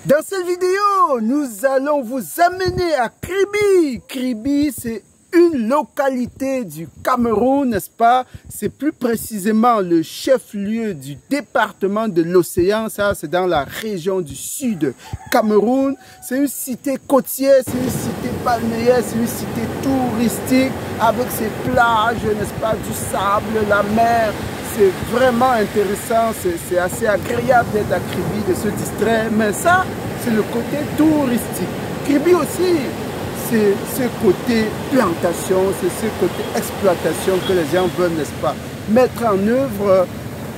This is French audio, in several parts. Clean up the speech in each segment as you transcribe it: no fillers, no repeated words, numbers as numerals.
Dans cette vidéo, nous allons vous amener à Kribi. Kribi, c'est une localité du Cameroun, n'est-ce pas? C'est plus précisément le chef-lieu du département de l'Océan. Ça, c'est dans la région du sud Cameroun. C'est une cité côtière, c'est une cité balnéaire, c'est une cité touristique avec ses plages, n'est-ce pas? Du sable, la mer. C'est vraiment intéressant, c'est assez agréable d'être à Kribi, de se distraire. Mais ça, c'est le côté touristique. Kribi aussi, c'est ce côté plantation, c'est ce côté exploitation que les gens veulent, n'est-ce pas, mettre en œuvre.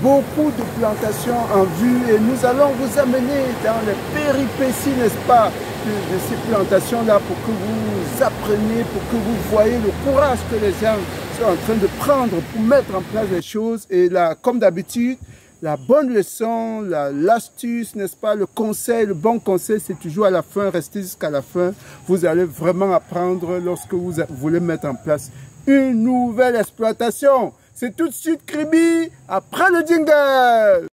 Beaucoup de plantations en vue et nous allons vous amener dans les péripéties, n'est-ce pas, de ces plantations-là pour que vous appreniez, pour que vous voyez le courage que les gens sont en train de prendre pour mettre en place les choses. Et là, comme d'habitude, la bonne leçon, l'astuce, n'est-ce pas, le conseil, le bon conseil, c'est toujours à la fin, restez jusqu'à la fin. Vous allez vraiment apprendre lorsque vous voulez mettre en place une nouvelle exploitation. C'est tout de suite Kribi, après le jingle.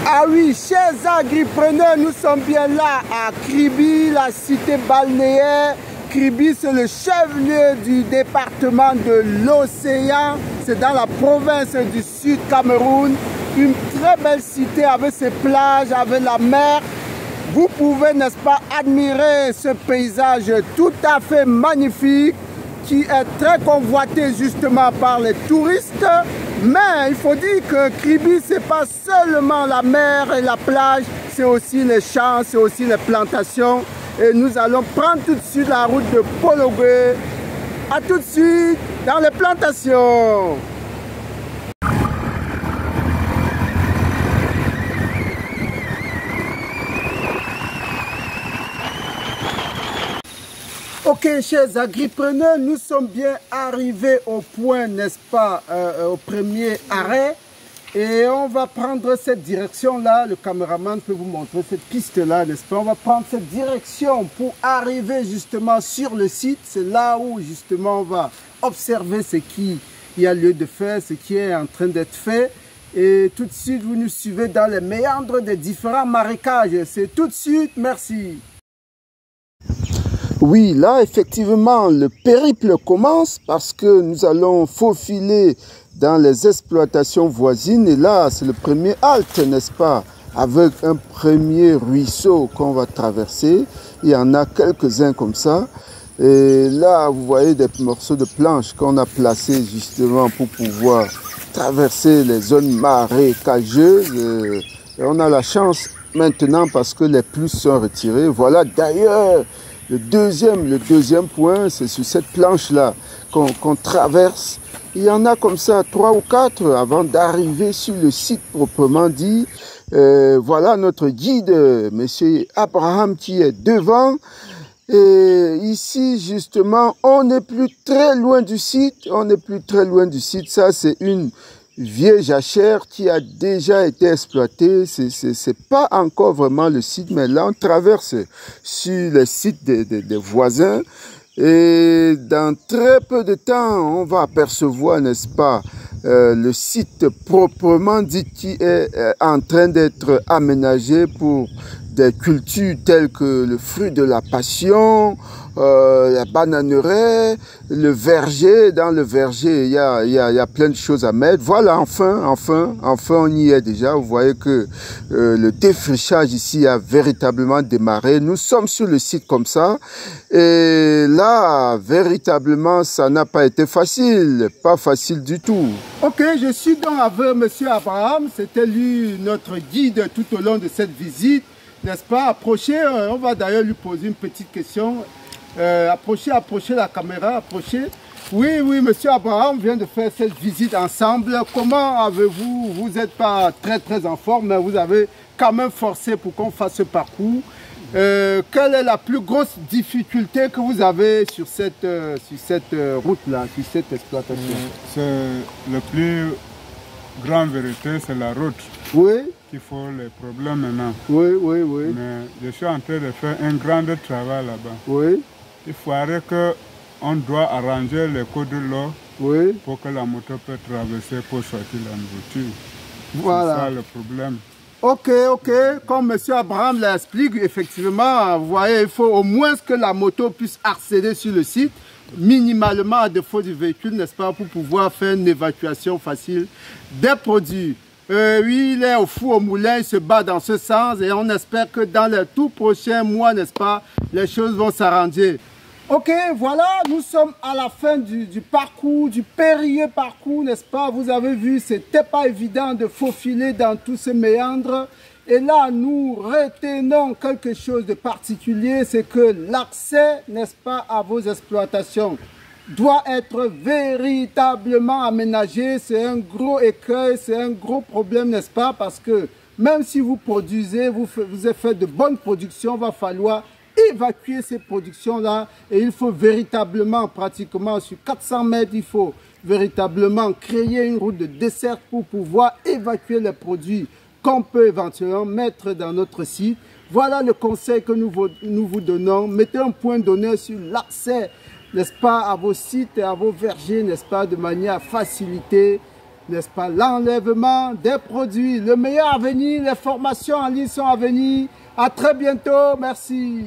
Ah oui, chers agripreneurs, nous sommes bien là à Kribi, la cité balnéaire. Kribi, c'est le chef-lieu du département de l'Océan. C'est dans la province du Sud Cameroun. Une très belle cité avec ses plages, avec la mer. Vous pouvez, n'est-ce pas, admirer ce paysage tout à fait magnifique qui est très convoité justement par les touristes. Mais il faut dire que Kribi, ce n'est pas seulement la mer et la plage, c'est aussi les champs, c'est aussi les plantations. Et nous allons prendre tout de suite la route de Pologwe. A tout de suite dans les plantations. Ok, chers agripreneurs, nous sommes bien arrivés au point, n'est-ce pas, au premier arrêt. Et on va prendre cette direction-là, le caméraman peut vous montrer cette piste-là, n'est-ce pas? On va prendre cette direction pour arriver justement sur le site. C'est là où justement on va observer ce qu'il y a lieu de faire, ce qui est en train d'être fait. Et tout de suite, vous nous suivez dans les méandres des différents marécages. C'est tout de suite, merci. Oui, là, effectivement, le périple commence parce que nous allons faufiler dans les exploitations voisines. Et là, c'est le premier halte, n'est-ce pas, avec un premier ruisseau qu'on va traverser. Il y en a quelques-uns comme ça. Et là, vous voyez des morceaux de planches qu'on a placés justement pour pouvoir traverser les zones marécageuses. Et on a la chance maintenant parce que les pluies sont retirées. Voilà, d'ailleurs, le deuxième point, c'est sur cette planche-là qu'on traverse. Il y en a comme ça 3 ou 4 avant d'arriver sur le site proprement dit. Voilà notre guide, monsieur Abraham, qui est devant. Et ici, justement, on n'est plus très loin du site. Ça, c'est une vieille jachère qui a déjà été exploitée. C'est pas encore vraiment le site, mais là, on traverse sur le site des voisins. Et dans très peu de temps, on va apercevoir, n'est-ce pas, le site proprement dit qui est en train d'être aménagé pour des cultures telles que le fruit de la passion, la bananeraie, le verger. Dans le verger, il y a plein de choses à mettre. Voilà, enfin, on y est déjà. Vous voyez que le défrichage ici a véritablement démarré. Nous sommes sur le site comme ça. Et là, véritablement, ça n'a pas été facile. Pas facile du tout. Ok, je suis donc avec monsieur Abraham. C'était lui notre guide tout au long de cette visite. N'est-ce pas? Approchez, on va d'ailleurs lui poser une petite question. Approchez la caméra, approchez. Oui, monsieur Abraham vient de faire cette visite ensemble. Comment avez-vous, vous n'êtes pas très en forme, mais vous avez quand même forcé pour qu'on fasse ce parcours. Quelle est la plus grosse difficulté que vous avez sur cette route-là, sur cette exploitation? C'est la plus grande vérité, c'est la route. Oui. qu'il faut les problèmes maintenant. Oui, oui, oui. Mais je suis en train de faire un grand travail là-bas. Oui. Il faudrait qu'on doit arranger les cours de l'eau Oui. pour que la moto puisse traverser pour sortir la nourriture. Voilà. C'est ça le problème. Ok, ok. Comme M. Abraham l'explique, effectivement, vous voyez, il faut au moins que la moto puisse accéder sur le site, minimalement à défaut du véhicule, n'est-ce pas, pour pouvoir faire une évacuation facile des produits. Oui, il est au four au moulin, il se bat dans ce sens et on espère que dans les tout prochains mois, n'est-ce pas, les choses vont s'arranger. Ok, voilà, nous sommes à la fin du parcours, du périlleux parcours, n'est-ce pas? Vous avez vu, c'était pas évident de faufiler dans tous ces méandres. Et là, nous retenons quelque chose de particulier, c'est que l'accès, n'est-ce pas, à vos exploitations doit être véritablement aménagé. C'est un gros écueil, c'est un gros problème, n'est-ce pas? Parce que même si vous produisez, vous avez fait de bonnes productions, il va falloir évacuer ces productions-là et il faut véritablement, pratiquement sur 400 mètres, il faut véritablement créer une route de dessert pour pouvoir évacuer les produits qu'on peut éventuellement mettre dans notre site. Voilà le conseil que nous vous donnons. Mettez un point d'honneur sur l'accès, n'est-ce pas, à vos sites et à vos vergers, n'est-ce pas, de manière à faciliter, n'est-ce pas, l'enlèvement des produits. Le meilleur à venir, les formations en ligne sont à venir. À très bientôt, merci.